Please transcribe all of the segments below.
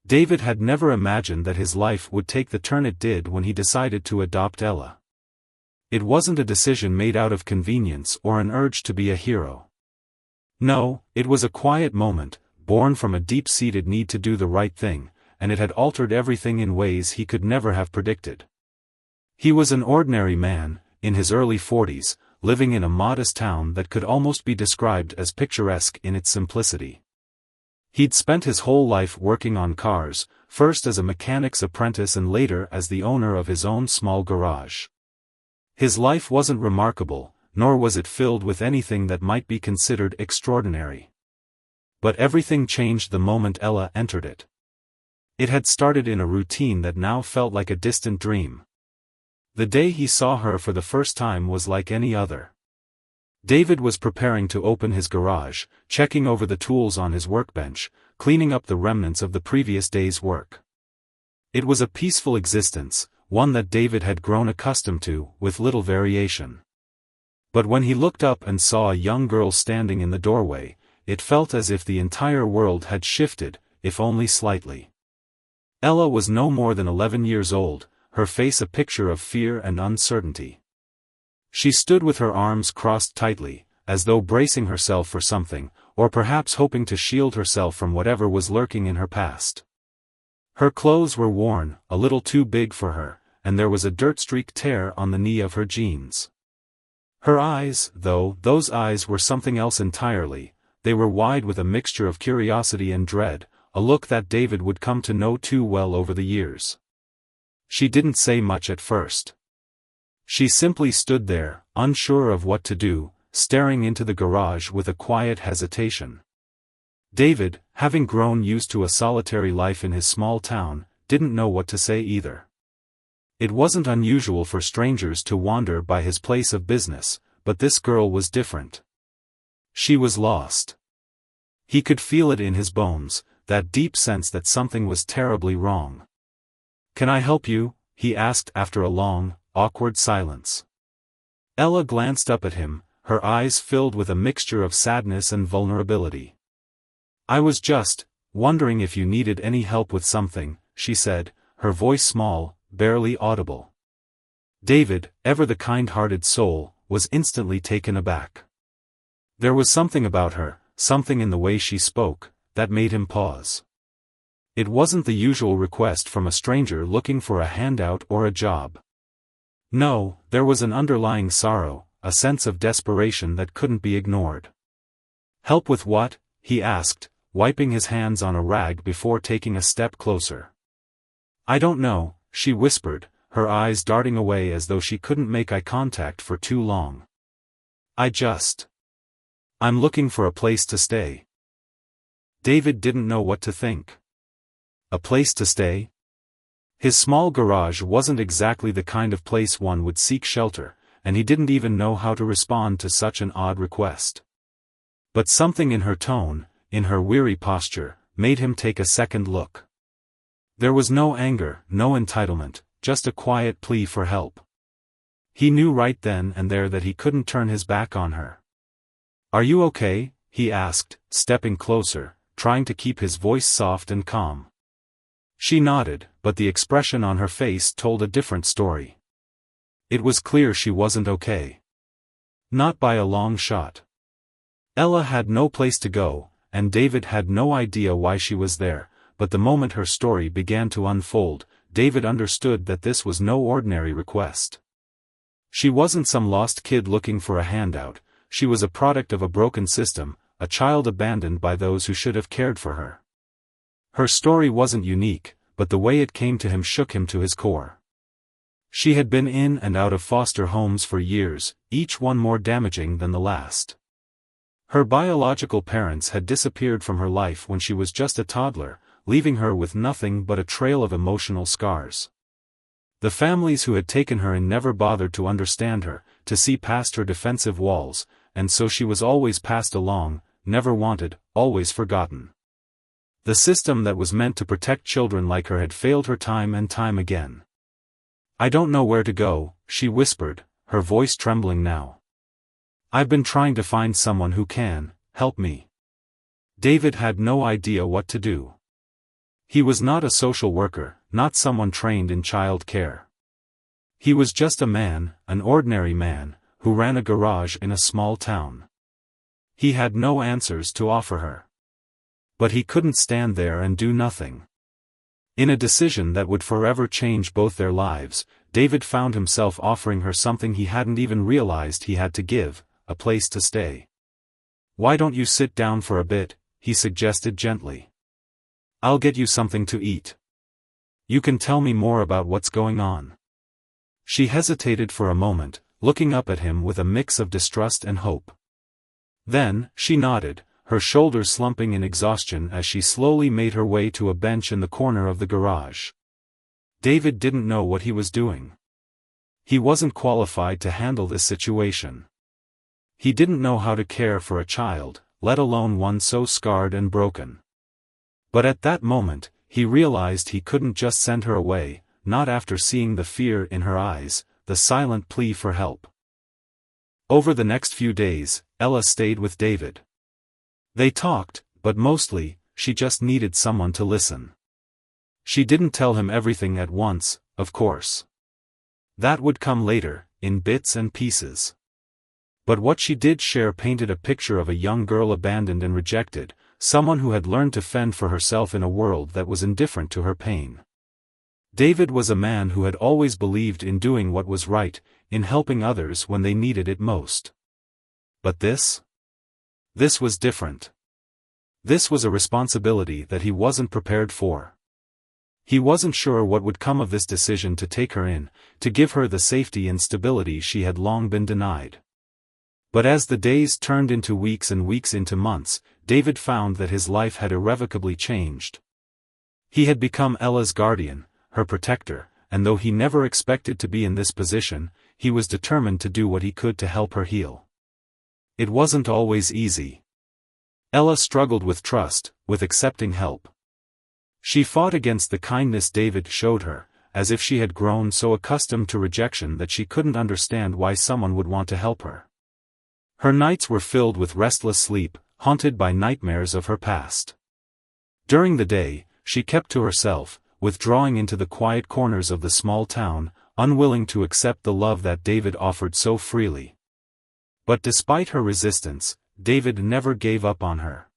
David had never imagined that his life would take the turn it did when he decided to adopt Ella. It wasn't a decision made out of convenience or an urge to be a hero. No, it was a quiet moment, born from a deep-seated need to do the right thing, and it had altered everything in ways he could never have predicted. He was an ordinary man, in his early 40s, living in a modest town that could almost be described as picturesque in its simplicity. He'd spent his whole life working on cars, first as a mechanic's apprentice and later as the owner of his own small garage. His life wasn't remarkable, nor was it filled with anything that might be considered extraordinary. But everything changed the moment Ella entered it. It had started in a routine that now felt like a distant dream. The day he saw her for the first time was like any other. David was preparing to open his garage, checking over the tools on his workbench, cleaning up the remnants of the previous day's work. It was a peaceful existence, one that David had grown accustomed to, with little variation. But when he looked up and saw a young girl standing in the doorway, it felt as if the entire world had shifted, if only slightly. Ella was no more than 11 years old, her face a picture of fear and uncertainty. She stood with her arms crossed tightly, as though bracing herself for something, or perhaps hoping to shield herself from whatever was lurking in her past. Her clothes were worn, a little too big for her, and there was a dirt-streaked tear on the knee of her jeans. Her eyes, though, those eyes were something else entirely. They were wide with a mixture of curiosity and dread, a look that David would come to know too well over the years. She didn't say much at first. She simply stood there, unsure of what to do, staring into the garage with a quiet hesitation. David, having grown used to a solitary life in his small town, didn't know what to say either. It wasn't unusual for strangers to wander by his place of business, but this girl was different. She was lost. He could feel it in his bones, that deep sense that something was terribly wrong. "Can I help you?" he asked after a long, awkward silence. Ella glanced up at him, her eyes filled with a mixture of sadness and vulnerability. "I was just wondering if you needed any help with something," she said, her voice small, barely audible. David, ever the kind-hearted soul, was instantly taken aback. There was something about her, something in the way she spoke, that made him pause. It wasn't the usual request from a stranger looking for a handout or a job. No, there was an underlying sorrow, a sense of desperation that couldn't be ignored. "Help with what?" he asked, wiping his hands on a rag before taking a step closer. "I don't know," she whispered, her eyes darting away as though she couldn't make eye contact for too long. I'm looking for a place to stay." David didn't know what to think. A place to stay? His small garage wasn't exactly the kind of place one would seek shelter, and he didn't even know how to respond to such an odd request. But something in her tone, in her weary posture, made him take a second look. There was no anger, no entitlement, just a quiet plea for help. He knew right then and there that he couldn't turn his back on her. "Are you okay?" he asked, stepping closer, trying to keep his voice soft and calm. She nodded, but the expression on her face told a different story. It was clear she wasn't okay. Not by a long shot. Ella had no place to go, and David had no idea why she was there, but the moment her story began to unfold, David understood that this was no ordinary request. She wasn't some lost kid looking for a handout, she was a product of a broken system, a child abandoned by those who should have cared for her. Her story wasn't unique, but the way it came to him shook him to his core. She had been in and out of foster homes for years, each one more damaging than the last. Her biological parents had disappeared from her life when she was just a toddler, leaving her with nothing but a trail of emotional scars. The families who had taken her in never bothered to understand her, to see past her defensive walls, and so she was always passed along, never wanted, always forgotten. The system that was meant to protect children like her had failed her time and time again. "I don't know where to go," she whispered, her voice trembling now. "I've been trying to find someone who can help me." David had no idea what to do. He was not a social worker, not someone trained in child care. He was just a man, an ordinary man, who ran a garage in a small town. He had no answers to offer her. But he couldn't stand there and do nothing. In a decision that would forever change both their lives, David found himself offering her something he hadn't even realized he had to give, a place to stay. "Why don't you sit down for a bit?" he suggested gently. "I'll get you something to eat. You can tell me more about what's going on." She hesitated for a moment, looking up at him with a mix of distrust and hope. Then, she nodded, her shoulders slumping in exhaustion as she slowly made her way to a bench in the corner of the garage. David didn't know what he was doing. He wasn't qualified to handle this situation. He didn't know how to care for a child, let alone one so scarred and broken. But at that moment, he realized he couldn't just send her away, not after seeing the fear in her eyes, the silent plea for help. Over the next few days, Ella stayed with David. They talked, but mostly, she just needed someone to listen. She didn't tell him everything at once, of course. That would come later, in bits and pieces. But what she did share painted a picture of a young girl abandoned and rejected, someone who had learned to fend for herself in a world that was indifferent to her pain. David was a man who had always believed in doing what was right, in helping others when they needed it most. But this? This was different. This was a responsibility that he wasn't prepared for. He wasn't sure what would come of this decision to take her in, to give her the safety and stability she had long been denied. But as the days turned into weeks and weeks into months, David found that his life had irrevocably changed. He had become Ella's guardian, her protector, and though he never expected to be in this position, he was determined to do what he could to help her heal. It wasn't always easy. Ella struggled with trust, with accepting help. She fought against the kindness David showed her, as if she had grown so accustomed to rejection that she couldn't understand why someone would want to help her. Her nights were filled with restless sleep, haunted by nightmares of her past. During the day, she kept to herself, withdrawing into the quiet corners of the small town, unwilling to accept the love that David offered so freely. But despite her resistance, David never gave up on her.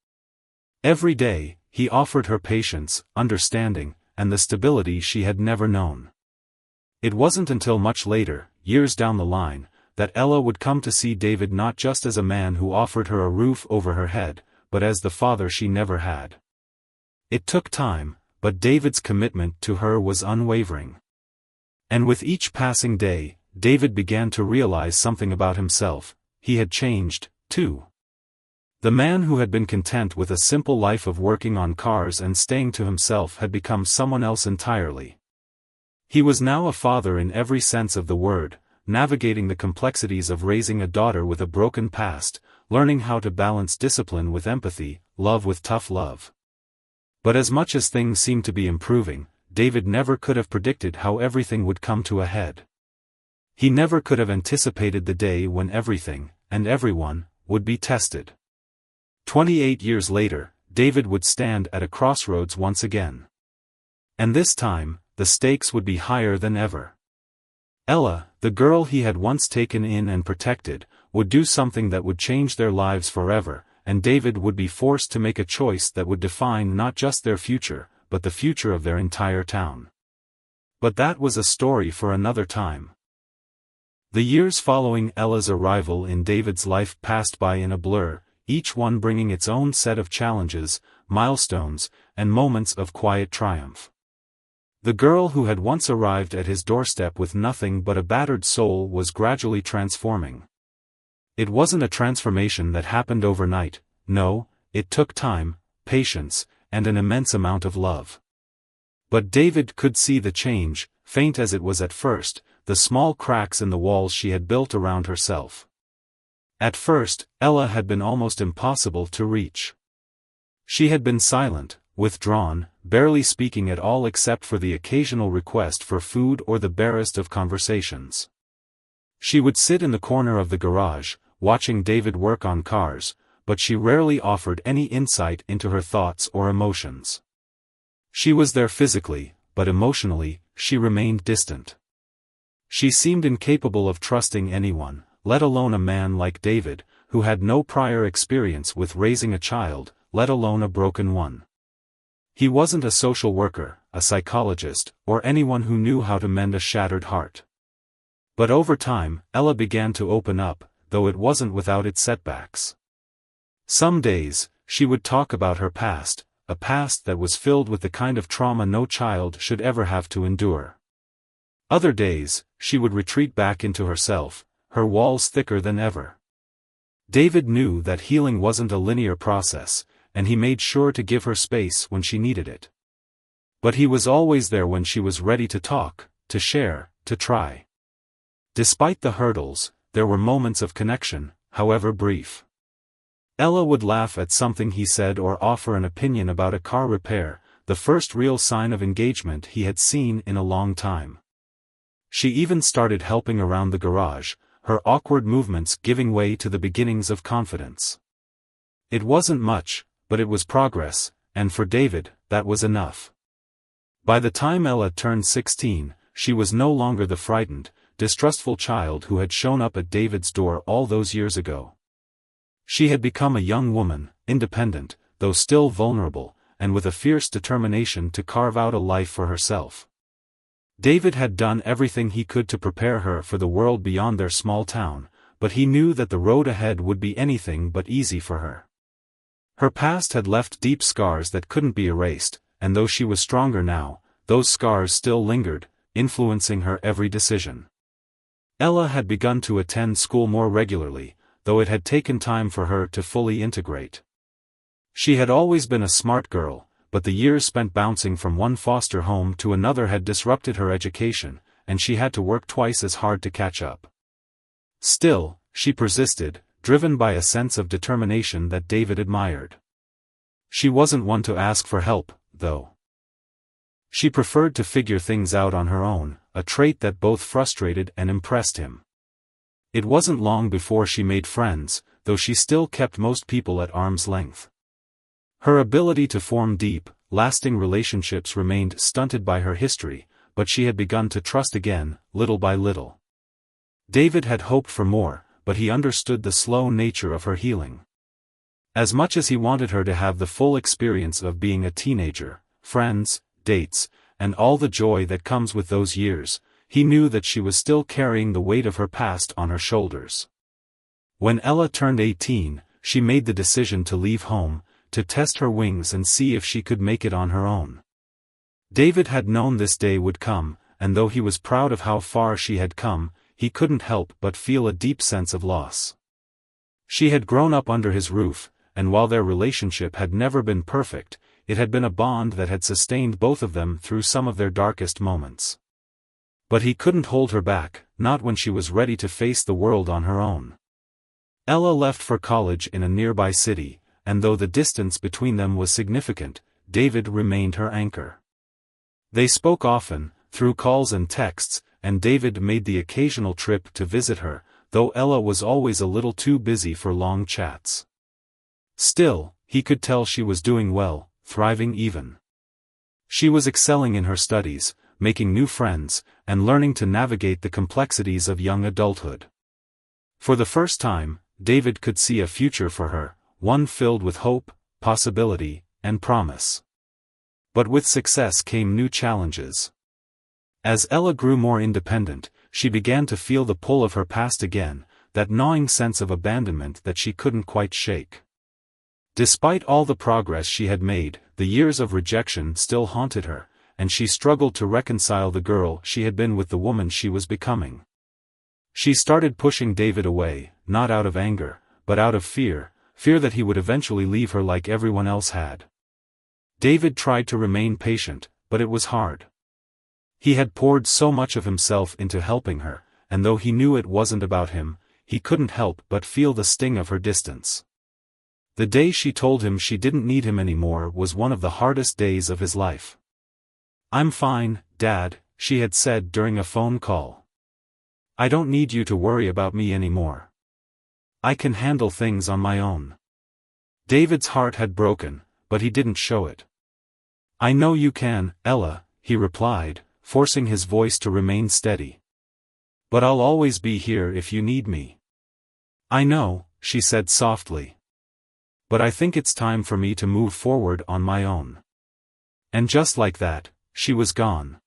Every day, he offered her patience, understanding, and the stability she had never known. It wasn't until much later, years down the line, that Ella would come to see David not just as a man who offered her a roof over her head, but as the father she never had. It took time, but David's commitment to her was unwavering. And with each passing day, David began to realize something about himself. He had changed, too. The man who had been content with a simple life of working on cars and staying to himself had become someone else entirely. He was now a father in every sense of the word, navigating the complexities of raising a daughter with a broken past, learning how to balance discipline with empathy, love with tough love. But as much as things seemed to be improving, David never could have predicted how everything would come to a head. He never could have anticipated the day when everything, and everyone, would be tested. 28 years later, David would stand at a crossroads once again. And this time, the stakes would be higher than ever. Ella, the girl he had once taken in and protected, would do something that would change their lives forever, and David would be forced to make a choice that would define not just their future, but the future of their entire town. But that was a story for another time. The years following Ella's arrival in David's life passed by in a blur, each one bringing its own set of challenges, milestones, and moments of quiet triumph. The girl who had once arrived at his doorstep with nothing but a battered soul was gradually transforming. It wasn't a transformation that happened overnight, no, it took time, patience, and an immense amount of love. But David could see the change, faint as it was at first, the small cracks in the walls she had built around herself. At first, Ella had been almost impossible to reach. She had been silent, withdrawn, barely speaking at all except for the occasional request for food or the barest of conversations. She would sit in the corner of the garage, watching David work on cars, but she rarely offered any insight into her thoughts or emotions. She was there physically, but emotionally, she remained distant. She seemed incapable of trusting anyone, let alone a man like David, who had no prior experience with raising a child, let alone a broken one. He wasn't a social worker, a psychologist, or anyone who knew how to mend a shattered heart. But over time, Ella began to open up, though it wasn't without its setbacks. Some days, she would talk about her past, a past that was filled with the kind of trauma no child should ever have to endure. Other days, she would retreat back into herself, her walls thicker than ever. David knew that healing wasn't a linear process, and he made sure to give her space when she needed it. But he was always there when she was ready to talk, to share, to try. Despite the hurdles, there were moments of connection, however brief. Ella would laugh at something he said or offer an opinion about a car repair, the first real sign of engagement he had seen in a long time. She even started helping around the garage, her awkward movements giving way to the beginnings of confidence. It wasn't much, but it was progress, and for David, that was enough. By the time Ella turned 16, she was no longer the frightened, distrustful child who had shown up at David's door all those years ago. She had become a young woman, independent, though still vulnerable, and with a fierce determination to carve out a life for herself. David had done everything he could to prepare her for the world beyond their small town, but he knew that the road ahead would be anything but easy for her. Her past had left deep scars that couldn't be erased, and though she was stronger now, those scars still lingered, influencing her every decision. Ella had begun to attend school more regularly, though it had taken time for her to fully integrate. She had always been a smart girl, but the years spent bouncing from one foster home to another had disrupted her education, and she had to work twice as hard to catch up. Still, she persisted, driven by a sense of determination that David admired. She wasn't one to ask for help, though. She preferred to figure things out on her own, a trait that both frustrated and impressed him. It wasn't long before she made friends, though she still kept most people at arm's length. Her ability to form deep, lasting relationships remained stunted by her history, but she had begun to trust again, little by little. David had hoped for more, but he understood the slow nature of her healing. As much as he wanted her to have the full experience of being a teenager, friends, dates, and all the joy that comes with those years, he knew that she was still carrying the weight of her past on her shoulders. When Ella turned 18, she made the decision to leave home, to test her wings and see if she could make it on her own. David had known this day would come, and though he was proud of how far she had come, he couldn't help but feel a deep sense of loss. She had grown up under his roof, and while their relationship had never been perfect, it had been a bond that had sustained both of them through some of their darkest moments. But he couldn't hold her back, not when she was ready to face the world on her own. Ella left for college in a nearby city, and though the distance between them was significant, David remained her anchor. They spoke often, through calls and texts, and David made the occasional trip to visit her, though Ella was always a little too busy for long chats. Still, he could tell she was doing well, thriving even. She was excelling in her studies, making new friends, and learning to navigate the complexities of young adulthood. For the first time, David could see a future for her, one filled with hope, possibility, and promise. But with success came new challenges. As Ella grew more independent, she began to feel the pull of her past again, that gnawing sense of abandonment that she couldn't quite shake. Despite all the progress she had made, the years of rejection still haunted her, and she struggled to reconcile the girl she had been with the woman she was becoming. She started pushing David away, not out of anger, but out of fear that he would eventually leave her like everyone else had. David tried to remain patient, but it was hard. He had poured so much of himself into helping her, and though he knew it wasn't about him, he couldn't help but feel the sting of her distance. The day she told him she didn't need him anymore was one of the hardest days of his life. "I'm fine, Dad," she had said during a phone call. "I don't need you to worry about me anymore. I can handle things on my own." David's heart had broken, but he didn't show it. I know you can, Ella, he replied, forcing his voice to remain steady. But I'll always be here if you need me. I know, she said softly. But I think it's time for me to move forward on my own. And just like that, she was gone.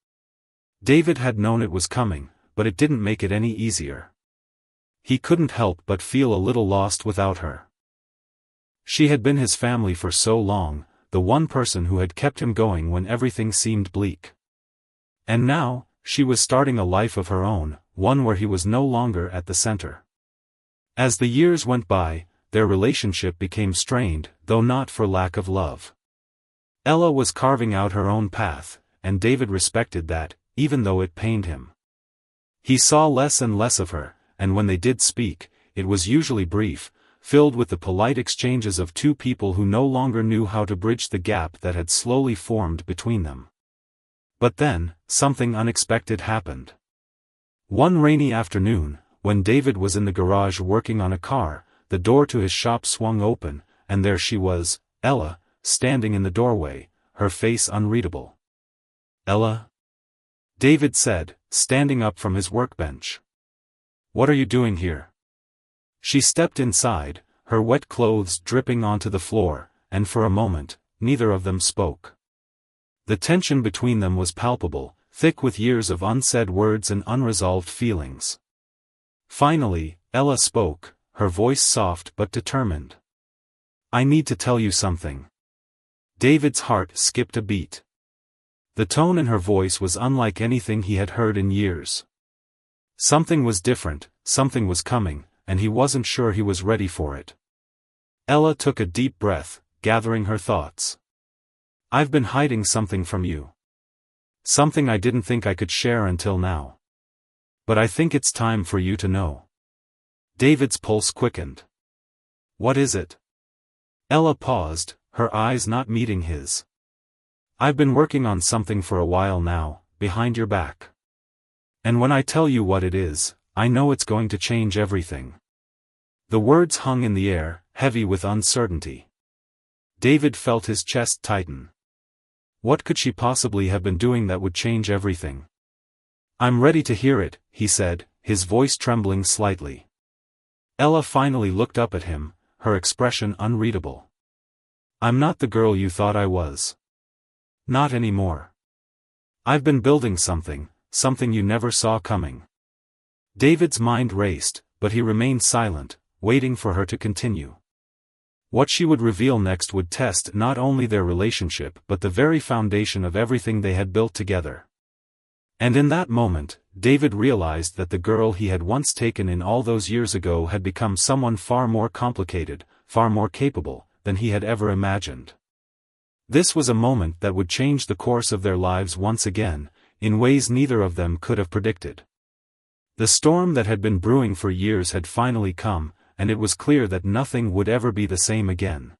David had known it was coming, but it didn't make it any easier. He couldn't help but feel a little lost without her. She had been his family for so long, the one person who had kept him going when everything seemed bleak. And now, she was starting a life of her own, one where he was no longer at the center. As the years went by, their relationship became strained, though not for lack of love. Ella was carving out her own path, and David respected that, even though it pained him. He saw less and less of her, and when they did speak, it was usually brief, filled with the polite exchanges of two people who no longer knew how to bridge the gap that had slowly formed between them. But then, something unexpected happened. One rainy afternoon, when David was in the garage working on a car, the door to his shop swung open, and there she was, Ella, standing in the doorway, her face unreadable. Ella? David said, standing up from his workbench. What are you doing here? She stepped inside, her wet clothes dripping onto the floor, and for a moment, neither of them spoke. The tension between them was palpable, thick with years of unsaid words and unresolved feelings. Finally, Ella spoke, her voice soft but determined. I need to tell you something. David's heart skipped a beat. The tone in her voice was unlike anything he had heard in years. Something was different, something was coming, and he wasn't sure he was ready for it. Ella took a deep breath, gathering her thoughts. I've been hiding something from you. Something I didn't think I could share until now. But I think it's time for you to know. David's pulse quickened. What is it? Ella paused, her eyes not meeting his. I've been working on something for a while now, behind your back. And when I tell you what it is, I know it's going to change everything. The words hung in the air, heavy with uncertainty. David felt his chest tighten. What could she possibly have been doing that would change everything? I'm ready to hear it, he said, his voice trembling slightly. Ella finally looked up at him, her expression unreadable. I'm not the girl you thought I was. Not anymore. I've been building something you never saw coming. David's mind raced, but he remained silent, waiting for her to continue. What she would reveal next would test not only their relationship but the very foundation of everything they had built together. And in that moment, David realized that the girl he had once taken in all those years ago had become someone far more complicated, far more capable, than he had ever imagined. This was a moment that would change the course of their lives once again, in ways neither of them could have predicted. The storm that had been brewing for years had finally come, and it was clear that nothing would ever be the same again.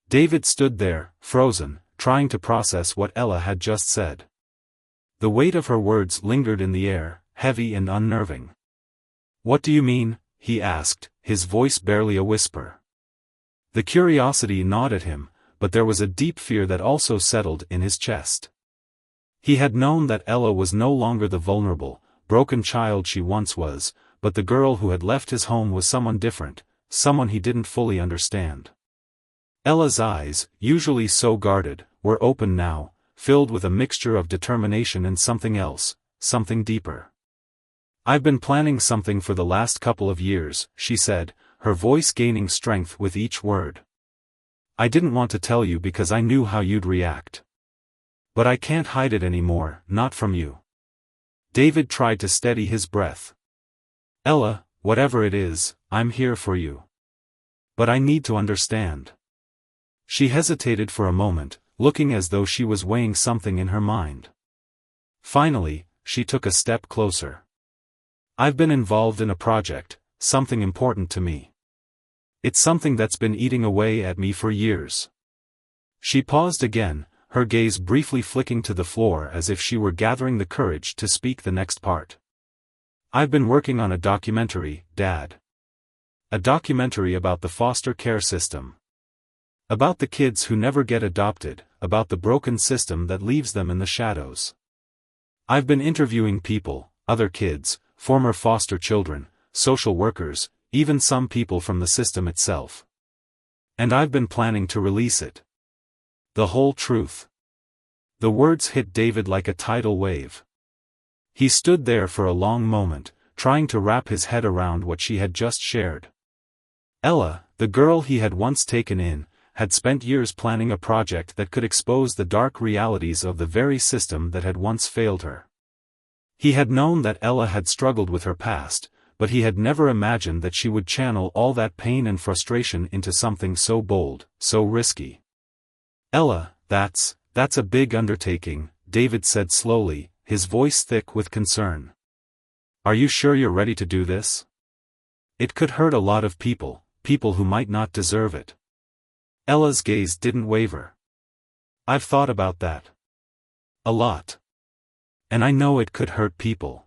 David stood there, frozen, trying to process what Ella had just said. The weight of her words lingered in the air, heavy and unnerving. What do you mean? He asked, his voice barely a whisper. The curiosity gnawed at him, but there was a deep fear that also settled in his chest. He had known that Ella was no longer the vulnerable, broken child she once was, but the girl who had left his home was someone different, someone he didn't fully understand. Ella's eyes, usually so guarded, were open now, filled with a mixture of determination and something else, something deeper. I've been planning something for the last couple of years, she said, her voice gaining strength with each word. I didn't want to tell you because I knew how you'd react. But I can't hide it anymore, not from you. David tried to steady his breath. Ella, whatever it is, I'm here for you. But I need to understand. She hesitated for a moment, looking as though she was weighing something in her mind. Finally, she took a step closer. I've been involved in a project, something important to me. It's something that's been eating away at me for years. She paused again, her gaze briefly flicking to the floor as if she were gathering the courage to speak the next part. I've been working on a documentary, Dad. A documentary about the foster care system. About the kids who never get adopted, about the broken system that leaves them in the shadows. I've been interviewing people, other kids, former foster children, social workers, even some people from the system itself. And I've been planning to release it. The whole truth. The words hit David like a tidal wave. He stood there for a long moment, trying to wrap his head around what she had just shared. Ella, the girl he had once taken in, had spent years planning a project that could expose the dark realities of the very system that had once failed her. He had known that Ella had struggled with her past, but he had never imagined that she would channel all that pain and frustration into something so bold, so risky. Ella, that's a big undertaking, David said slowly, his voice thick with concern. Are you sure you're ready to do this? It could hurt a lot of people who might not deserve it. Ella's gaze didn't waver. I've thought about that. A lot. And I know it could hurt people.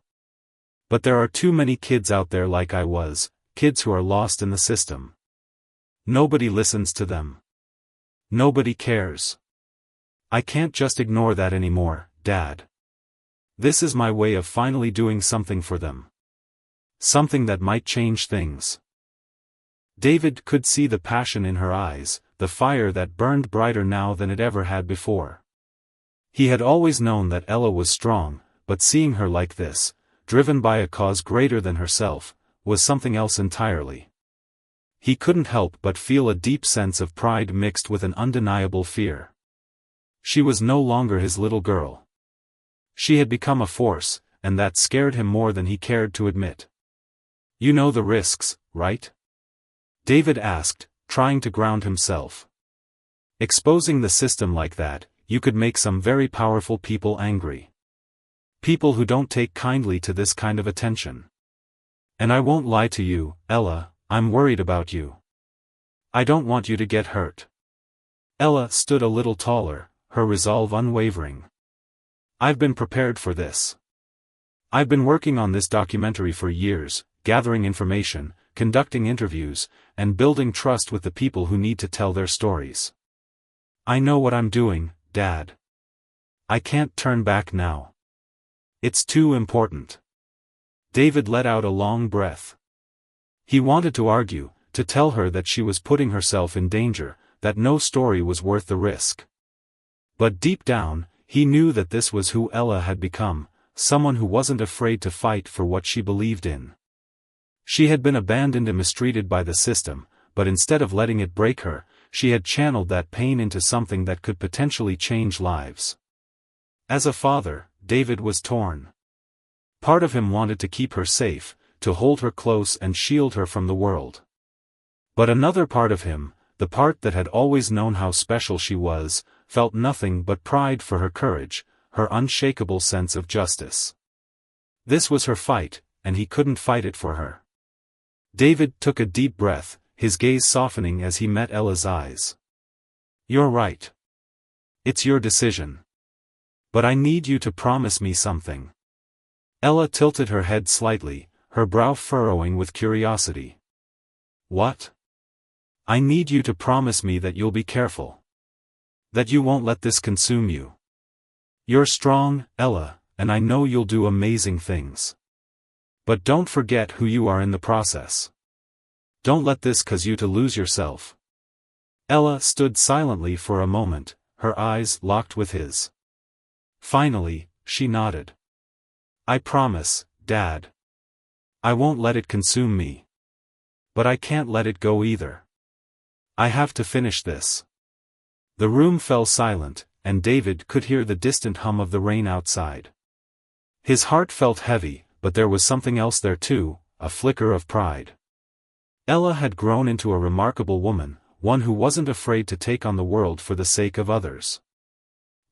But there are too many kids out there like I was, kids who are lost in the system. Nobody listens to them. Nobody cares. I can't just ignore that anymore, Dad. This is my way of finally doing something for them. Something that might change things. David could see the passion in her eyes, the fire that burned brighter now than it ever had before. He had always known that Ella was strong, but seeing her like this, driven by a cause greater than herself, was something else entirely. He couldn't help but feel a deep sense of pride mixed with an undeniable fear. She was no longer his little girl. She had become a force, and that scared him more than he cared to admit. You know the risks, right? David asked, trying to ground himself. Exposing the system like that, you could make some very powerful people angry. People who don't take kindly to this kind of attention. And I won't lie to you, Ella, I'm worried about you. I don't want you to get hurt. Ella stood a little taller, her resolve unwavering. I've been prepared for this. I've been working on this documentary for years, gathering information, conducting interviews, and building trust with the people who need to tell their stories. I know what I'm doing, Dad. I can't turn back now. It's too important. David let out a long breath. He wanted to argue, to tell her that she was putting herself in danger, that no story was worth the risk. But deep down, he knew that this was who Ella had become, someone who wasn't afraid to fight for what she believed in. She had been abandoned and mistreated by the system, but instead of letting it break her, she had channeled that pain into something that could potentially change lives. As a father, David was torn. Part of him wanted to keep her safe, to hold her close and shield her from the world. But another part of him, the part that had always known how special she was, felt nothing but pride for her courage, her unshakable sense of justice. This was her fight, and he couldn't fight it for her. David took a deep breath, his gaze softening as he met Ella's eyes. You're right. It's your decision. But I need you to promise me something. Ella tilted her head slightly, her brow furrowing with curiosity. What? I need you to promise me that you'll be careful. That you won't let this consume you. You're strong, Ella, and I know you'll do amazing things. But don't forget who you are in the process. Don't let this cause you to lose yourself. Ella stood silently for a moment, her eyes locked with his. Finally, she nodded. I promise, Dad. I won't let it consume me. But I can't let it go either. I have to finish this. The room fell silent, and David could hear the distant hum of the rain outside. His heart felt heavy, but there was something else there too, a flicker of pride. Ella had grown into a remarkable woman, one who wasn't afraid to take on the world for the sake of others.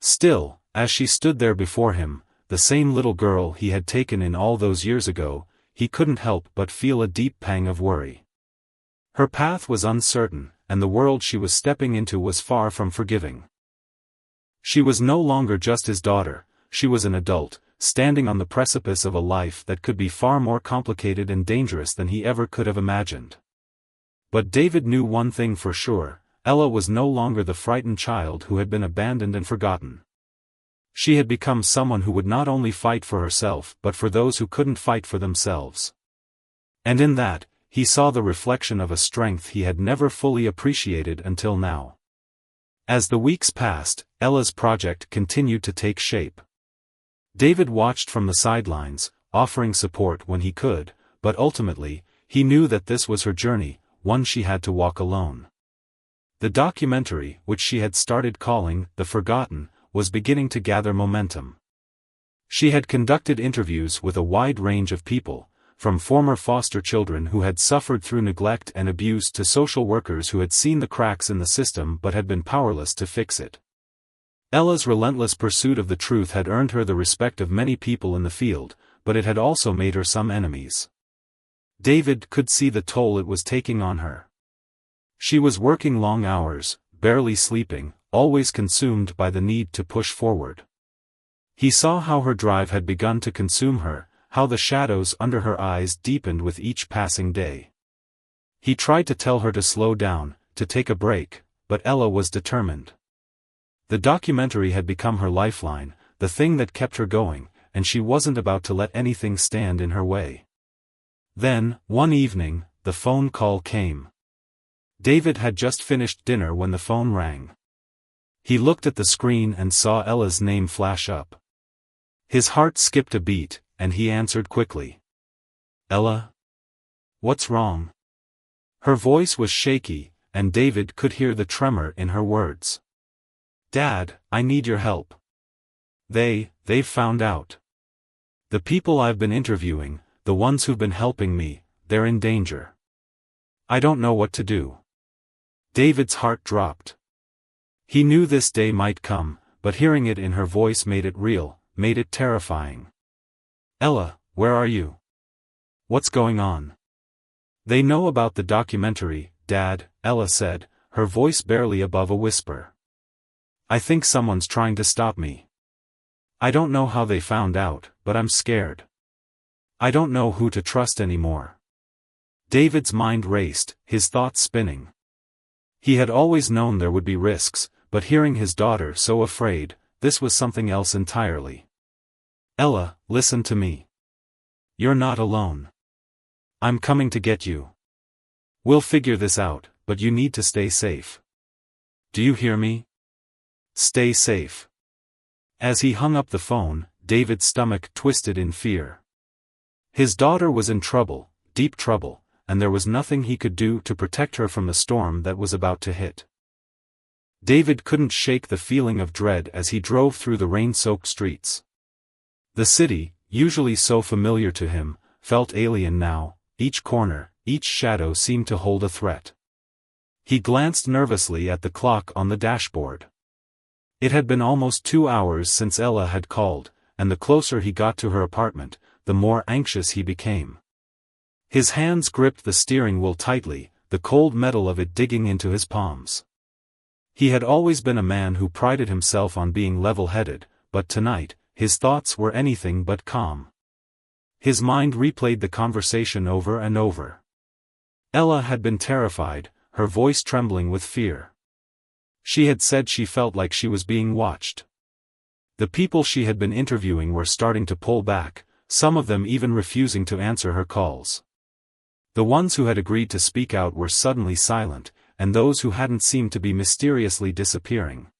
Still, as she stood there before him, the same little girl he had taken in all those years ago, he couldn't help but feel a deep pang of worry. Her path was uncertain, and the world she was stepping into was far from forgiving. She was no longer just his daughter, she was an adult, standing on the precipice of a life that could be far more complicated and dangerous than he ever could have imagined. But David knew one thing for sure, Ella was no longer the frightened child who had been abandoned and forgotten. She had become someone who would not only fight for herself but for those who couldn't fight for themselves. And in that, he saw the reflection of a strength he had never fully appreciated until now. As the weeks passed, Ella's project continued to take shape. David watched from the sidelines, offering support when he could, but ultimately, he knew that this was her journey, one she had to walk alone. The documentary, which she had started calling The Forgotten, was beginning to gather momentum. She had conducted interviews with a wide range of people, from former foster children who had suffered through neglect and abuse to social workers who had seen the cracks in the system but had been powerless to fix it. Ella's relentless pursuit of the truth had earned her the respect of many people in the field, but it had also made her some enemies. David could see the toll it was taking on her. She was working long hours, barely sleeping, always consumed by the need to push forward. He saw how her drive had begun to consume her, how the shadows under her eyes deepened with each passing day. He tried to tell her to slow down, to take a break, but Ella was determined. The documentary had become her lifeline, the thing that kept her going, and she wasn't about to let anything stand in her way. Then, one evening, the phone call came. David had just finished dinner when the phone rang. He looked at the screen and saw Ella's name flash up. His heart skipped a beat, and he answered quickly. "Ella? What's wrong?" Her voice was shaky, and David could hear the tremor in her words. "Dad, I need your help. They've found out. The people I've been interviewing, the ones who've been helping me, they're in danger. I don't know what to do." David's heart dropped. He knew this day might come, but hearing it in her voice made it real, made it terrifying. "Ella, where are you? What's going on?" "They know about the documentary, Dad," Ella said, her voice barely above a whisper. "I think someone's trying to stop me. I don't know how they found out, but I'm scared. I don't know who to trust anymore." David's mind raced, his thoughts spinning. He had always known there would be risks, but hearing his daughter so afraid, this was something else entirely. "Ella, listen to me. You're not alone. I'm coming to get you. We'll figure this out, but you need to stay safe. Do you hear me? Stay safe." As he hung up the phone, David's stomach twisted in fear. His daughter was in trouble, deep trouble, and there was nothing he could do to protect her from the storm that was about to hit. David couldn't shake the feeling of dread as he drove through the rain-soaked streets. The city, usually so familiar to him, felt alien now. Each corner, each shadow seemed to hold a threat. He glanced nervously at the clock on the dashboard. It had been almost 2 hours since Ella had called, and the closer he got to her apartment, the more anxious he became. His hands gripped the steering wheel tightly, the cold metal of it digging into his palms. He had always been a man who prided himself on being level-headed, but tonight, his thoughts were anything but calm. His mind replayed the conversation over and over. Ella had been terrified, her voice trembling with fear. She had said she felt like she was being watched. The people she had been interviewing were starting to pull back, some of them even refusing to answer her calls. The ones who had agreed to speak out were suddenly silent, and those who hadn't seemed to be mysteriously disappearing.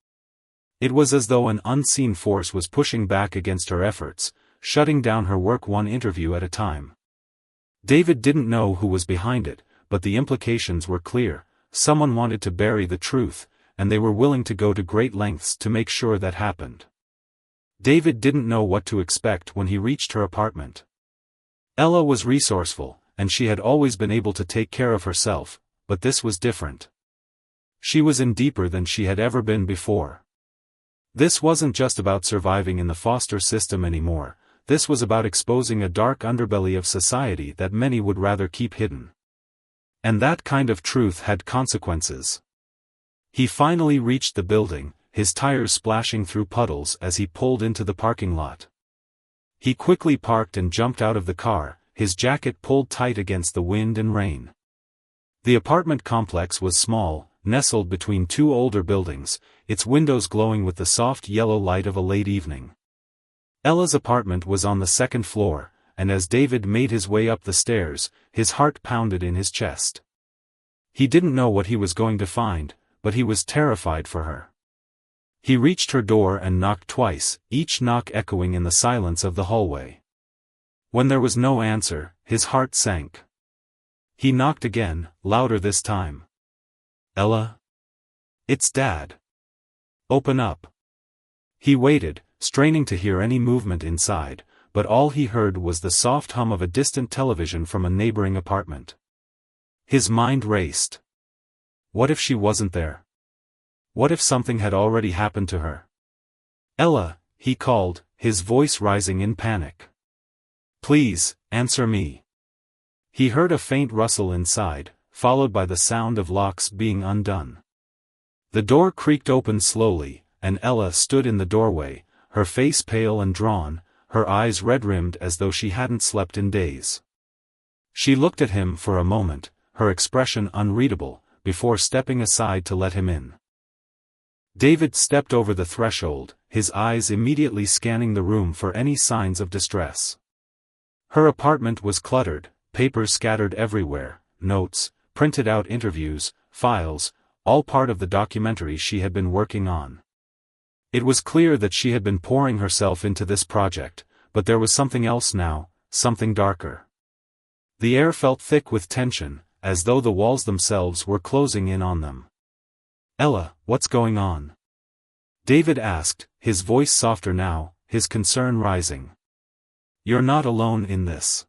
It was as though an unseen force was pushing back against her efforts, shutting down her work one interview at a time. David didn't know who was behind it, but the implications were clear. Someone wanted to bury the truth, and they were willing to go to great lengths to make sure that happened. David didn't know what to expect when he reached her apartment. Ella was resourceful, and she had always been able to take care of herself, but this was different. She was in deeper than she had ever been before. This wasn't just about surviving in the foster system anymore, this was about exposing a dark underbelly of society that many would rather keep hidden. And that kind of truth had consequences. He finally reached the building, his tires splashing through puddles as he pulled into the parking lot. He quickly parked and jumped out of the car, his jacket pulled tight against the wind and rain. The apartment complex was small, nestled between two older buildings, its windows glowing with the soft yellow light of a late evening. Ella's apartment was on the second floor, and as David made his way up the stairs, his heart pounded in his chest. He didn't know what he was going to find, but he was terrified for her. He reached her door and knocked twice, each knock echoing in the silence of the hallway. When there was no answer, his heart sank. He knocked again, louder this time. "Ella? It's Dad. Open up." He waited, straining to hear any movement inside, but all he heard was the soft hum of a distant television from a neighboring apartment. His mind raced. What if she wasn't there? What if something had already happened to her? "Ella," he called, his voice rising in panic. "Please, answer me." He heard a faint rustle inside, followed by the sound of locks being undone. The door creaked open slowly, and Ella stood in the doorway, her face pale and drawn, her eyes red-rimmed as though she hadn't slept in days. She looked at him for a moment, her expression unreadable, before stepping aside to let him in. David stepped over the threshold, his eyes immediately scanning the room for any signs of distress. Her apartment was cluttered, papers scattered everywhere, notes, printed out interviews, files, all part of the documentary she had been working on. It was clear that she had been pouring herself into this project, but there was something else now, something darker. The air felt thick with tension, as though the walls themselves were closing in on them. "Ella, what's going on?" David asked, his voice softer now, his concern rising. "You're not alone in this.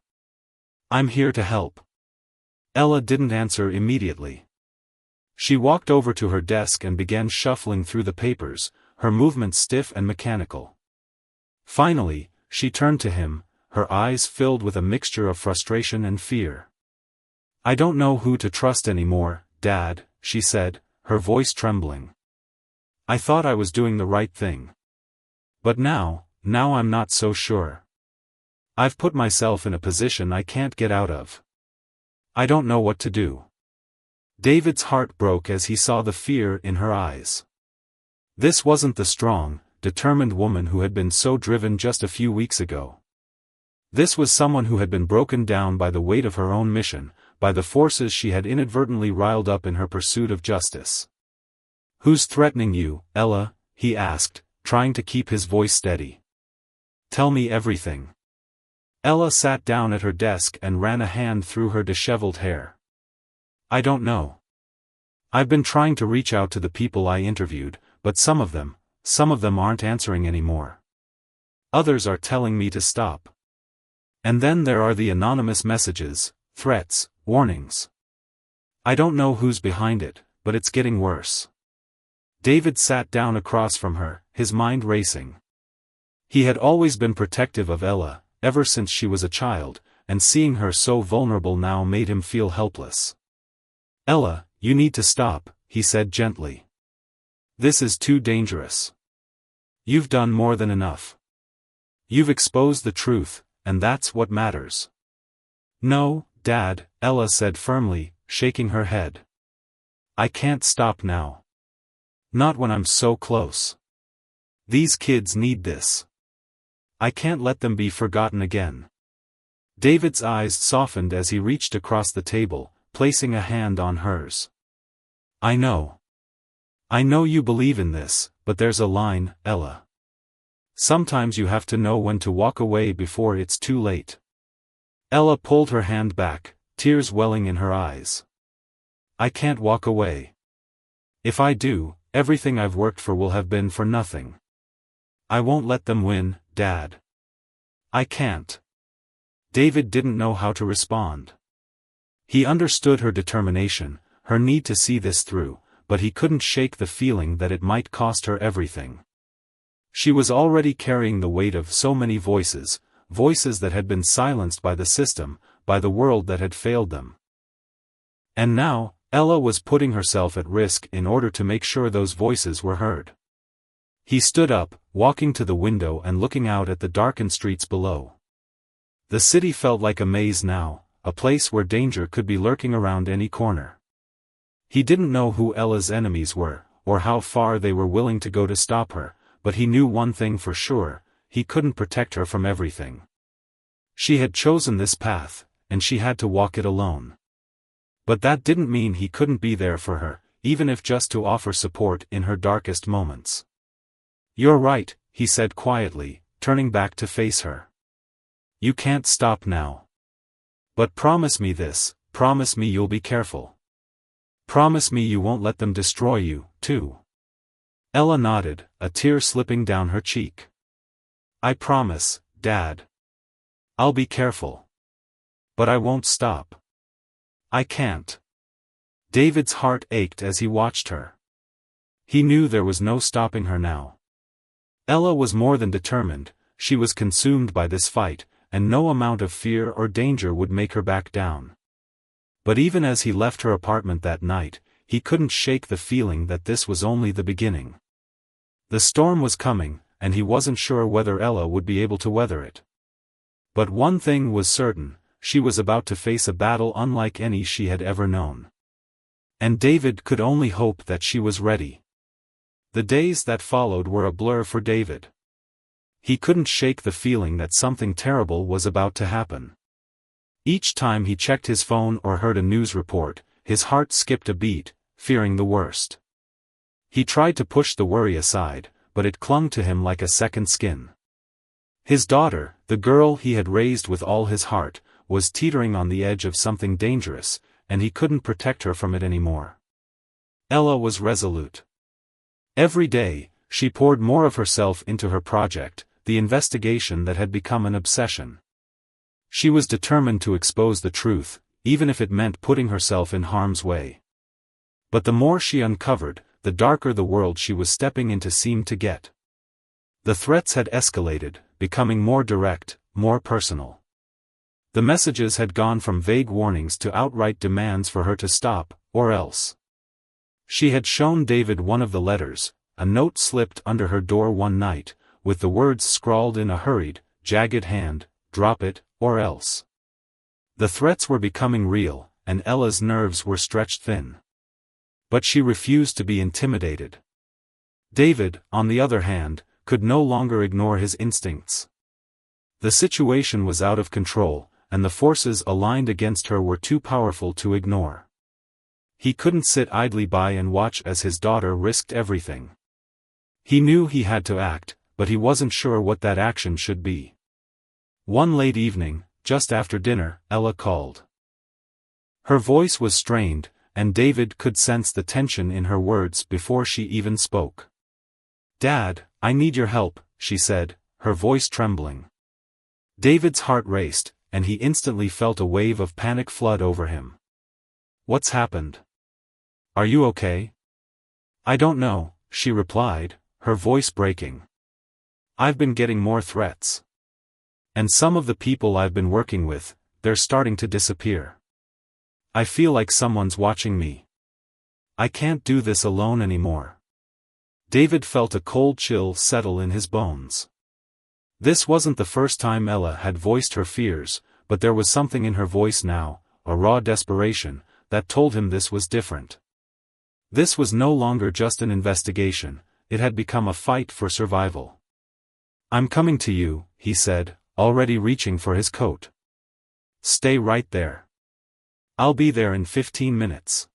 I'm here to help." Ella didn't answer immediately. She walked over to her desk and began shuffling through the papers, her movements stiff and mechanical. Finally, she turned to him, her eyes filled with a mixture of frustration and fear. "I don't know who to trust anymore, Dad," she said, her voice trembling. "I thought I was doing the right thing. But now I'm not so sure. I've put myself in a position I can't get out of. I don't know what to do." David's heart broke as he saw the fear in her eyes. This wasn't the strong, determined woman who had been so driven just a few weeks ago. This was someone who had been broken down by the weight of her own mission, by the forces she had inadvertently riled up in her pursuit of justice. "Who's threatening you, Ella?" he asked, trying to keep his voice steady. "Tell me everything." Ella sat down at her desk and ran a hand through her disheveled hair. "I don't know. I've been trying to reach out to the people I interviewed, but some of them aren't answering anymore. Others are telling me to stop. And then there are the anonymous messages, threats, warnings. I don't know who's behind it, but it's getting worse." David sat down across from her, his mind racing. He had always been protective of Ella, ever since she was a child, and seeing her so vulnerable now made him feel helpless. "Ella, you need to stop," he said gently. "This is too dangerous. You've done more than enough. You've exposed the truth, and that's what matters." "No, Dad," Ella said firmly, shaking her head. "I can't stop now. Not when I'm so close. These kids need this. I can't let them be forgotten again." David's eyes softened as he reached across the table, placing a hand on hers. I know you believe in this, but there's a line, Ella. Sometimes you have to know when to walk away before it's too late." Ella pulled her hand back, tears welling in her eyes. "I can't walk away. If I do, everything I've worked for will have been for nothing. I won't let them win, Dad. I can't." David didn't know how to respond. He understood her determination, her need to see this through, but he couldn't shake the feeling that it might cost her everything. She was already carrying the weight of so many voices that had been silenced by the system, by the world that had failed them. And now, Ella was putting herself at risk in order to make sure those voices were heard. He stood up, walking to the window and looking out at the darkened streets below. The city felt like a maze now, a place where danger could be lurking around any corner. He didn't know who Ella's enemies were, or how far they were willing to go to stop her, but he knew one thing for sure: he couldn't protect her from everything. She had chosen this path, and she had to walk it alone. But that didn't mean he couldn't be there for her, even if just to offer support in her darkest moments. "You're right," he said quietly, turning back to face her. "You can't stop now. But promise me this, promise me you'll be careful. Promise me you won't let them destroy you, too." Ella nodded, a tear slipping down her cheek. "I promise, Dad. I'll be careful. But I won't stop. I can't." David's heart ached as he watched her. He knew there was no stopping her now. Ella was more than determined, she was consumed by this fight, and no amount of fear or danger would make her back down. But even as he left her apartment that night, he couldn't shake the feeling that this was only the beginning. The storm was coming, and he wasn't sure whether Ella would be able to weather it. But one thing was certain: she was about to face a battle unlike any she had ever known. And David could only hope that she was ready. The days that followed were a blur for David. He couldn't shake the feeling that something terrible was about to happen. Each time he checked his phone or heard a news report, his heart skipped a beat, fearing the worst. He tried to push the worry aside, but it clung to him like a second skin. His daughter, the girl he had raised with all his heart, was teetering on the edge of something dangerous, and he couldn't protect her from it anymore. Ella was resolute. Every day, she poured more of herself into her project, the investigation that had become an obsession. She was determined to expose the truth, even if it meant putting herself in harm's way. But the more she uncovered, the darker the world she was stepping into seemed to get. The threats had escalated, becoming more direct, more personal. The messages had gone from vague warnings to outright demands for her to stop, or else. She had shown David one of the letters. A note slipped under her door one night, with the words scrawled in a hurried, jagged hand: "Drop it, or else." The threats were becoming real, and Ella's nerves were stretched thin. But she refused to be intimidated. David, on the other hand, could no longer ignore his instincts. The situation was out of control, and the forces aligned against her were too powerful to ignore. He couldn't sit idly by and watch as his daughter risked everything. He knew he had to act, but he wasn't sure what that action should be. One late evening, just after dinner, Ella called. Her voice was strained, and David could sense the tension in her words before she even spoke. "Dad, I need your help," she said, her voice trembling. David's heart raced, and he instantly felt a wave of panic flood over him. "What's happened? Are you okay?" "I don't know," she replied, her voice breaking. "I've been getting more threats. And some of the people I've been working with, they're starting to disappear. I feel like someone's watching me. I can't do this alone anymore." David felt a cold chill settle in his bones. This wasn't the first time Ella had voiced her fears, but there was something in her voice now, a raw desperation, that told him this was different. This was no longer just an investigation, it had become a fight for survival. "I'm coming to you," he said, already reaching for his coat. "Stay right there. I'll be there in 15 minutes.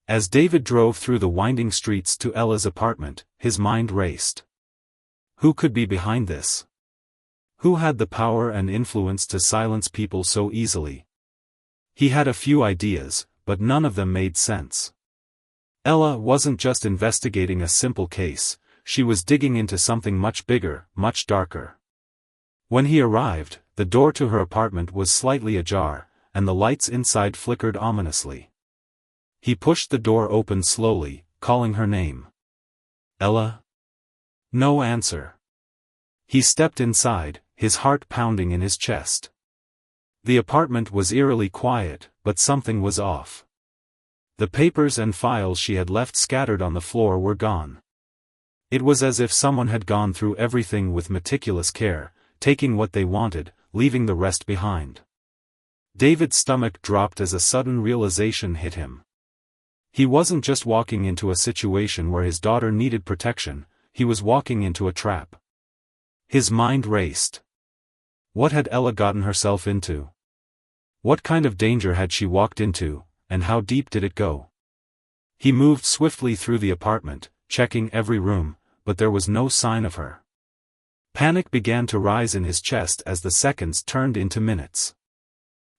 As David drove through the winding streets to Ella's apartment, his mind raced. Who could be behind this? Who had the power and influence to silence people so easily? He had a few ideas, but none of them made sense. Ella wasn't just investigating a simple case, she was digging into something much bigger, much darker. When he arrived, the door to her apartment was slightly ajar, and the lights inside flickered ominously. He pushed the door open slowly, calling her name. "Ella?" No answer. He stepped inside, his heart pounding in his chest. The apartment was eerily quiet, but something was off. The papers and files she had left scattered on the floor were gone. It was as if someone had gone through everything with meticulous care, taking what they wanted, leaving the rest behind. David's stomach dropped as a sudden realization hit him. He wasn't just walking into a situation where his daughter needed protection, he was walking into a trap. His mind raced. What had Ella gotten herself into? What kind of danger had she walked into, and how deep did it go? He moved swiftly through the apartment, checking every room, but there was no sign of her. Panic began to rise in his chest as the seconds turned into minutes.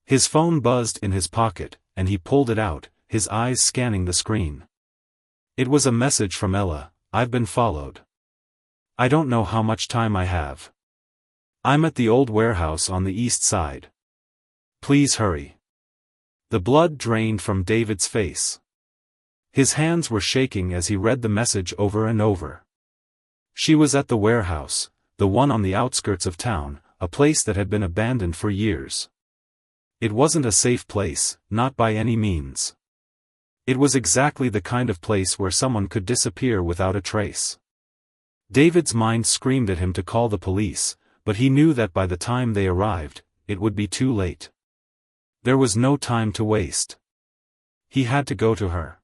His phone buzzed in his pocket, and he pulled it out, his eyes scanning the screen. It was a message from Ella: "I've been followed. I don't know how much time I have. I'm at the old warehouse on the east side. Please hurry." The blood drained from David's face. His hands were shaking as he read the message over and over. She was at the warehouse, the one on the outskirts of town, a place that had been abandoned for years. It wasn't a safe place, not by any means. It was exactly the kind of place where someone could disappear without a trace. David's mind screamed at him to call the police, but he knew that by the time they arrived, it would be too late. There was no time to waste. He had to go to her.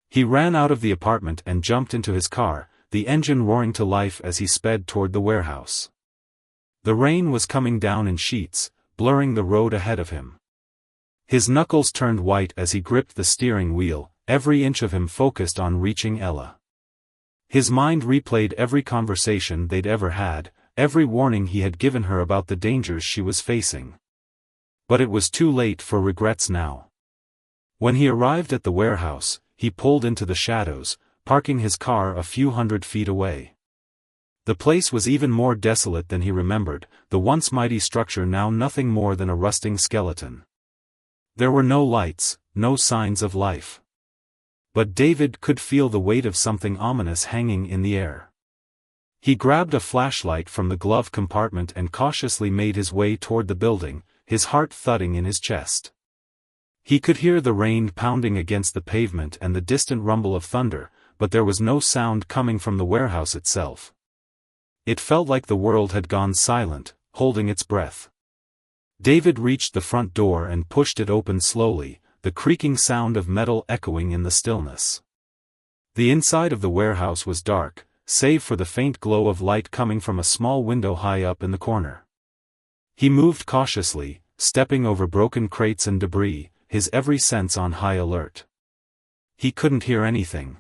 He ran out of the apartment and jumped into his car, the engine roaring to life as he sped toward the warehouse. The rain was coming down in sheets, blurring the road ahead of him. His knuckles turned white as he gripped the steering wheel, every inch of him focused on reaching Ella. His mind replayed every conversation they'd ever had, every warning he had given her about the dangers she was facing. But it was too late for regrets now. When he arrived at the warehouse, he pulled into the shadows, parking his car a few hundred feet away. The place was even more desolate than he remembered, the once mighty structure now nothing more than a rusting skeleton. There were no lights, no signs of life. But David could feel the weight of something ominous hanging in the air. He grabbed a flashlight from the glove compartment and cautiously made his way toward the building, his heart thudding in his chest. He could hear the rain pounding against the pavement and the distant rumble of thunder, but there was no sound coming from the warehouse itself. It felt like the world had gone silent, holding its breath. David reached the front door and pushed it open slowly, the creaking sound of metal echoing in the stillness. The inside of the warehouse was dark, save for the faint glow of light coming from a small window high up in the corner. He moved cautiously, stepping over broken crates and debris, his every sense on high alert. He couldn't hear anything.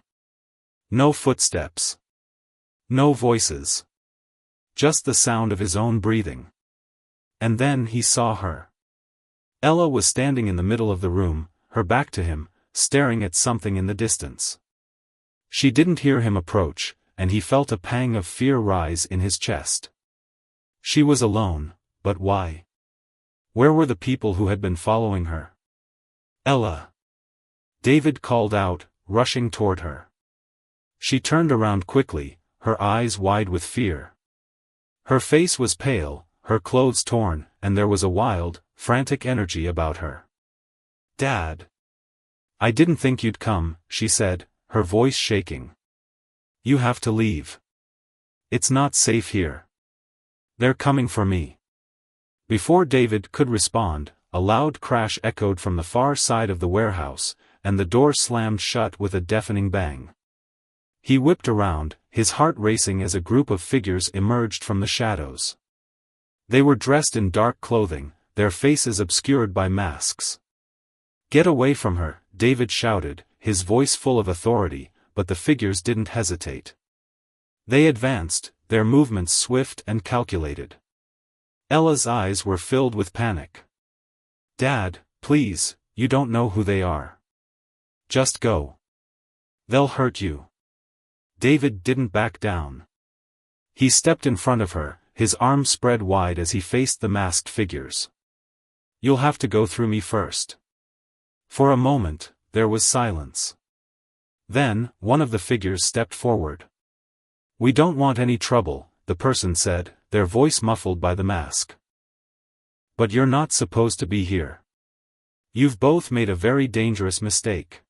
No footsteps. No voices. Just the sound of his own breathing. And then he saw her. Ella was standing in the middle of the room, her back to him, staring at something in the distance. She didn't hear him approach, and he felt a pang of fear rise in his chest. She was alone, but why? Where were the people who had been following her? Ella! David called out, rushing toward her. She turned around quickly, her eyes wide with fear. Her face was pale, her clothes torn, and there was a wild, frantic energy about her. "Dad! I didn't think you'd come," she said, her voice shaking. "You have to leave. It's not safe here. They're coming for me." Before David could respond, a loud crash echoed from the far side of the warehouse, and the door slammed shut with a deafening bang. He whipped around, his heart racing as a group of figures emerged from the shadows. They were dressed in dark clothing, their faces obscured by masks. "Get away from her," David shouted, his voice full of authority, but the figures didn't hesitate. They advanced, their movements swift and calculated. Ella's eyes were filled with panic. "Dad, please, you don't know who they are. Just go. They'll hurt you." David didn't back down. He stepped in front of her, his arms spread wide as he faced the masked figures. "You'll have to go through me first." For a moment, there was silence. Then, one of the figures stepped forward. "We don't want any trouble," the person said, their voice muffled by the mask. "But you're not supposed to be here. You've both made a very dangerous mistake."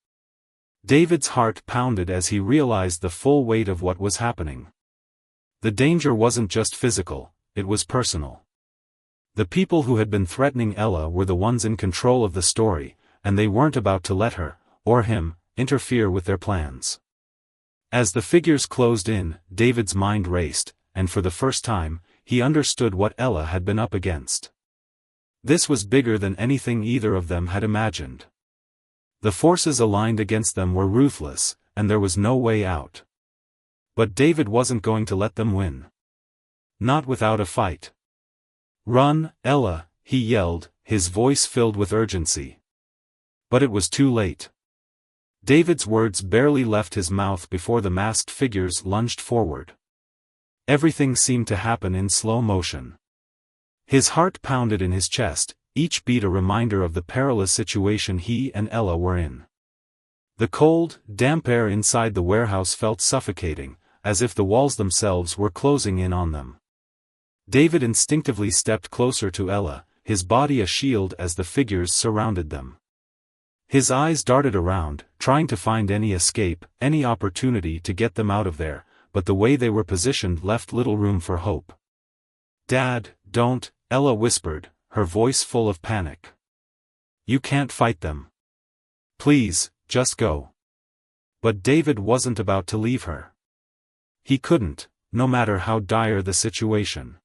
David's heart pounded as he realized the full weight of what was happening. The danger wasn't just physical, it was personal. The people who had been threatening Ella were the ones in control of the story, and they weren't about to let her, or him, interfere with their plans. As the figures closed in, David's mind raced, and for the first time, he understood what Ella had been up against. This was bigger than anything either of them had imagined. The forces aligned against them were ruthless, and there was no way out. But David wasn't going to let them win. Not without a fight. "Run, Ella," he yelled, his voice filled with urgency. But it was too late. David's words barely left his mouth before the masked figures lunged forward. Everything seemed to happen in slow motion. His heart pounded in his chest, each beat a reminder of the perilous situation he and Ella were in. The cold, damp air inside the warehouse felt suffocating, as if the walls themselves were closing in on them. David instinctively stepped closer to Ella, his body a shield as the figures surrounded them. His eyes darted around, trying to find any escape, any opportunity to get them out of there, but the way they were positioned left little room for hope. "Dad, don't," Ella whispered, her voice full of panic. "You can't fight them. Please, just go." But David wasn't about to leave her. He couldn't, no matter how dire the situation.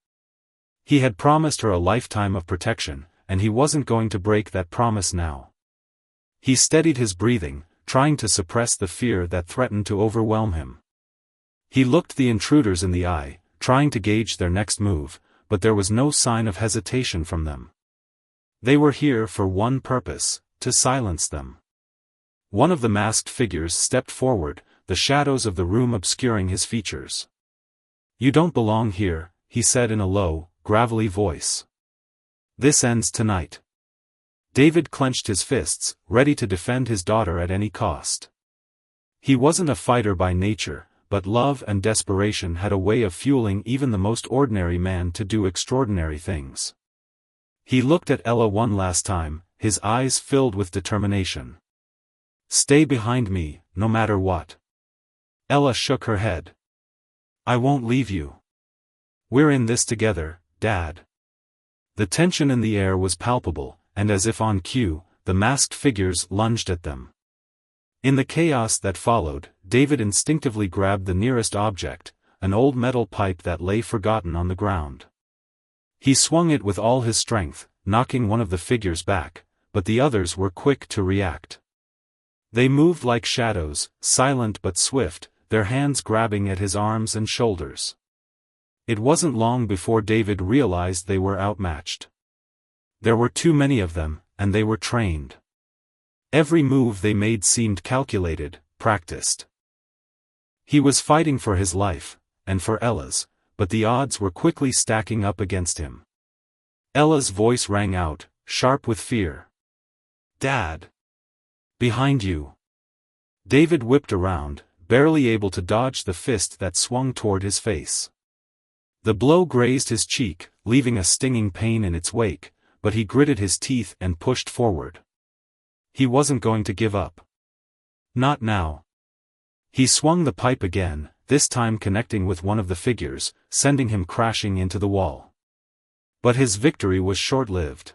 He had promised her a lifetime of protection, and he wasn't going to break that promise now. He steadied his breathing, trying to suppress the fear that threatened to overwhelm him. He looked the intruders in the eye, trying to gauge their next move, but there was no sign of hesitation from them. They were here for one purpose: to silence them. One of the masked figures stepped forward, the shadows of the room obscuring his features. "You don't belong here," he said in a low, gravelly voice. "This ends tonight." David clenched his fists, ready to defend his daughter at any cost. He wasn't a fighter by nature, but love and desperation had a way of fueling even the most ordinary man to do extraordinary things. He looked at Ella one last time, his eyes filled with determination. "Stay behind me, no matter what." Ella shook her head. "I won't leave you. We're in this together, Dad." The tension in the air was palpable, and as if on cue, the masked figures lunged at them. In the chaos that followed, David instinctively grabbed the nearest object, an old metal pipe that lay forgotten on the ground. He swung it with all his strength, knocking one of the figures back, but the others were quick to react. They moved like shadows, silent but swift, their hands grabbing at his arms and shoulders. It wasn't long before David realized they were outmatched. There were too many of them, and they were trained. Every move they made seemed calculated, practiced. He was fighting for his life, and for Ella's, but the odds were quickly stacking up against him. Ella's voice rang out, sharp with fear. "Dad! Behind you!" David whipped around, barely able to dodge the fist that swung toward his face. The blow grazed his cheek, leaving a stinging pain in its wake, but he gritted his teeth and pushed forward. He wasn't going to give up. Not now. He swung the pipe again, this time connecting with one of the figures, sending him crashing into the wall. But his victory was short-lived.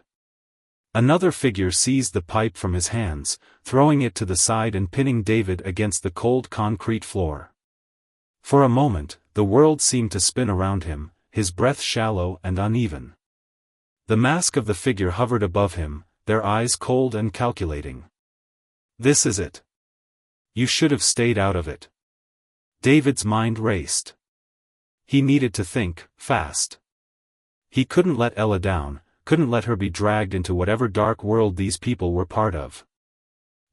Another figure seized the pipe from his hands, throwing it to the side and pinning David against the cold concrete floor. For a moment, the world seemed to spin around him, his breath shallow and uneven. The mask of the figure hovered above him, their eyes cold and calculating. "This is it. You should have stayed out of it." David's mind raced. He needed to think, fast. He couldn't let Ella down, couldn't let her be dragged into whatever dark world these people were part of.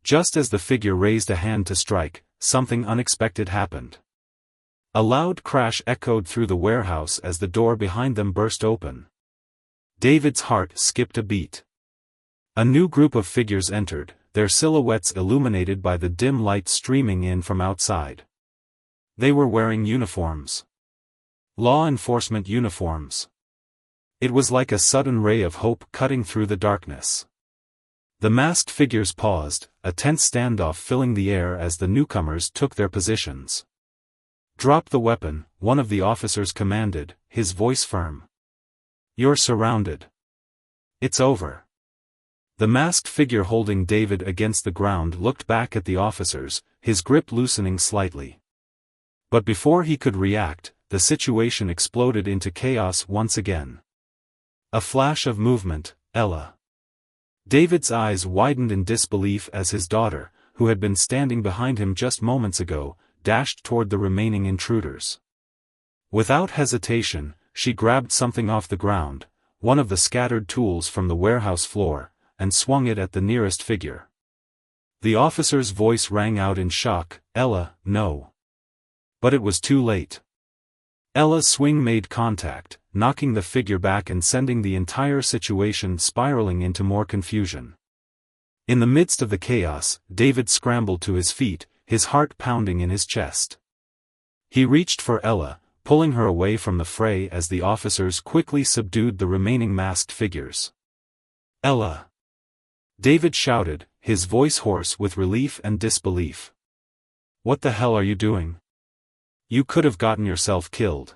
Just as the figure raised a hand to strike, something unexpected happened. A loud crash echoed through the warehouse as the door behind them burst open. David's heart skipped a beat. A new group of figures entered, their silhouettes illuminated by the dim light streaming in from outside. They were wearing uniforms. Law enforcement uniforms. It was like a sudden ray of hope cutting through the darkness. The masked figures paused, a tense standoff filling the air as the newcomers took their positions. "Drop the weapon," one of the officers commanded, his voice firm. "You're surrounded. It's over." The masked figure holding David against the ground looked back at the officers, his grip loosening slightly. But before he could react, the situation exploded into chaos once again. A flash of movement, Ella. David's eyes widened in disbelief as his daughter, who had been standing behind him just moments ago, dashed toward the remaining intruders. Without hesitation, she grabbed something off the ground, one of the scattered tools from the warehouse floor, and swung it at the nearest figure. The officer's voice rang out in shock, "Ella, no." But it was too late. Ella's swing made contact, knocking the figure back and sending the entire situation spiraling into more confusion. In the midst of the chaos, David scrambled to his feet, his heart pounding in his chest. He reached for Ella, pulling her away from the fray as the officers quickly subdued the remaining masked figures. "Ella!" David shouted, his voice hoarse with relief and disbelief. "What the hell are you doing? You could have gotten yourself killed."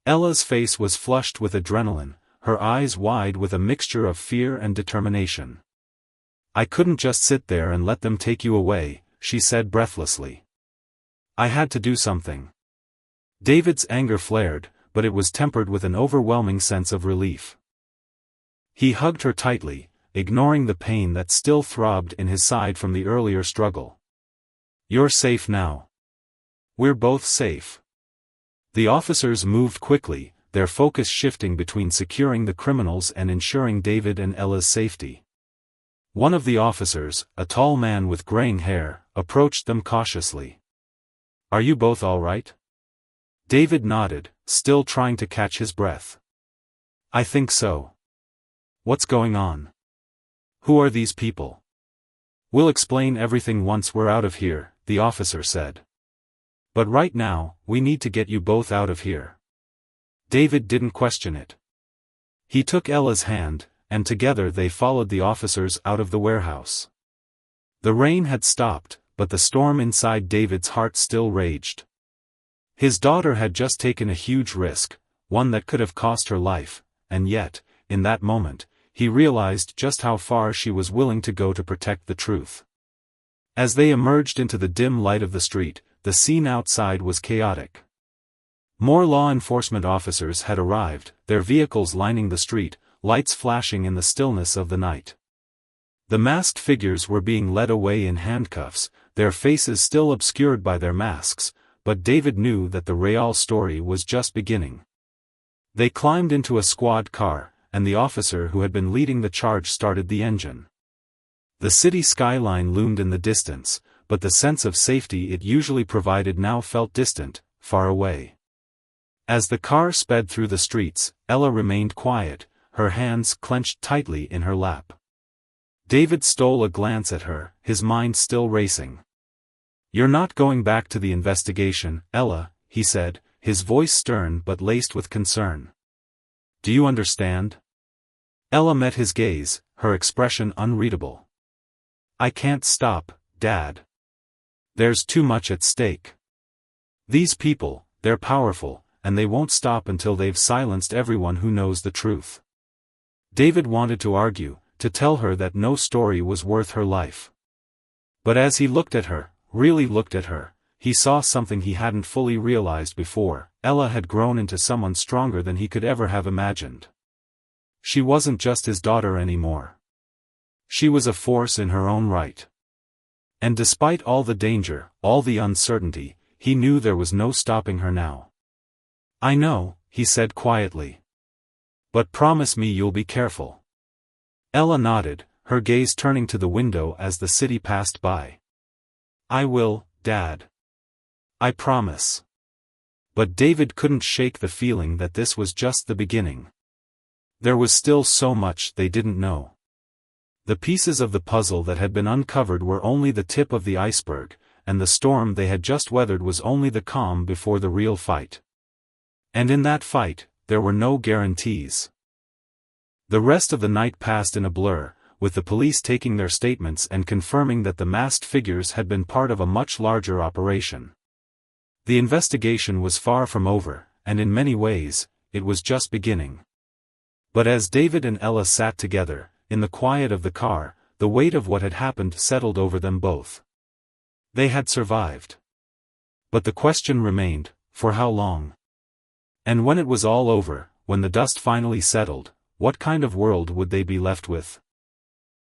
Ella's face was flushed with adrenaline, her eyes wide with a mixture of fear and determination. "I couldn't just sit there and let them take you away," she said breathlessly. "I had to do something." David's anger flared, but it was tempered with an overwhelming sense of relief. He hugged her tightly, ignoring the pain that still throbbed in his side from the earlier struggle. "You're safe now. We're both safe." The officers moved quickly, their focus shifting between securing the criminals and ensuring David and Ella's safety. One of the officers, a tall man with graying hair, approached them cautiously. "Are you both all right?" David nodded, still trying to catch his breath. "I think so." "What's going on? Who are these people?" "We'll explain everything once we're out of here," the officer said. "But right now, we need to get you both out of here." David didn't question it. He took Ella's hand, and together they followed the officers out of the warehouse. The rain had stopped, but the storm inside David's heart still raged. His daughter had just taken a huge risk, one that could have cost her life, and yet, in that moment, he realized just how far she was willing to go to protect the truth. As they emerged into the dim light of the street, the scene outside was chaotic. More law enforcement officers had arrived, their vehicles lining the street, lights flashing in the stillness of the night. The masked figures were being led away in handcuffs, their faces still obscured by their masks, but David knew that the real story was just beginning. They climbed into a squad car, and the officer who had been leading the charge started the engine. The city skyline loomed in the distance, but the sense of safety it usually provided now felt distant, far away. As the car sped through the streets, Ella remained quiet, her hands clenched tightly in her lap. David stole a glance at her, his mind still racing. "You're not going back to the investigation, Ella," he said, his voice stern but laced with concern. "Do you understand?" Ella met his gaze, her expression unreadable. "I can't stop, Dad. There's too much at stake. These people, they're powerful, and they won't stop until they've silenced everyone who knows the truth." David wanted to argue, to tell her that no story was worth her life. But as he looked at her, really looked at her, he saw something he hadn't fully realized before. Ella had grown into someone stronger than he could ever have imagined. She wasn't just his daughter anymore. She was a force in her own right. And despite all the danger, all the uncertainty, he knew there was no stopping her now. "I know," he said quietly. "But promise me you'll be careful." Ella nodded, her gaze turning to the window as the city passed by. "I will, Dad. I promise." But David couldn't shake the feeling that this was just the beginning. There was still so much they didn't know. The pieces of the puzzle that had been uncovered were only the tip of the iceberg, and the storm they had just weathered was only the calm before the real fight. And in that fight, there were no guarantees. The rest of the night passed in a blur, with the police taking their statements and confirming that the masked figures had been part of a much larger operation. The investigation was far from over, and in many ways, it was just beginning. But as David and Ella sat together, in the quiet of the car, the weight of what had happened settled over them both. They had survived. But the question remained, for how long? And when it was all over, when the dust finally settled, what kind of world would they be left with?